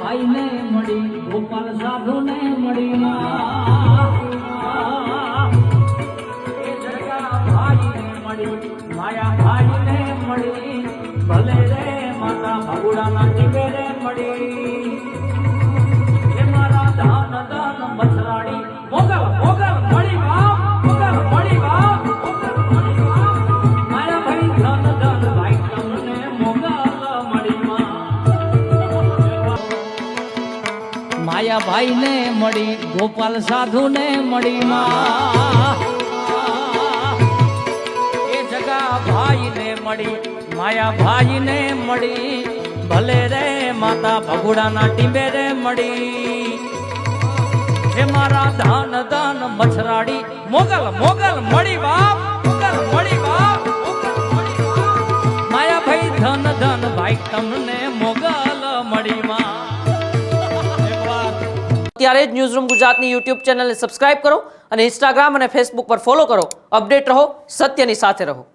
ભાઈ ને મળી ગોપાલ સાધુ ને મળી એ જગા ભાઈ ને મળી માયા ભાઈ ને મળી ભલે રે માતા ભગુડાના ટીપે રે મળી એ મારા ધાન દાન મસરાડી મોગલ મોગલ મળી બાપ મોગલ મળી બાપ મારા ભાઈ ધન ધન ભાઈ તમને મોગલ મળી માયા ભાઈ ને મળી ગોપાલ સાધુ ને મળી એ જગા ભાઈ ને મળી માયા ભાઈ ને મળી ભલે રે માતા ભગુડાના ટીંબે રે મળી હે મારા ધન ધન મછરાડી મોગલ મોગલ મળી બાપ મોગલ મળી બાપ માયા ભાઈ ધન ધન ભાઈ તમને મોગલ મળી ત્યારે જ ન્યૂઝરૂમ ગુજરાતની યુટ્યુબ ચેનલને સબસ્ક્રાઇબ કરો અને ઇન્સ્ટાગ્રામ અને ફેસબુક પર ફોલો કરો. અપડેટ રહો, સત્યની સાથે રહો.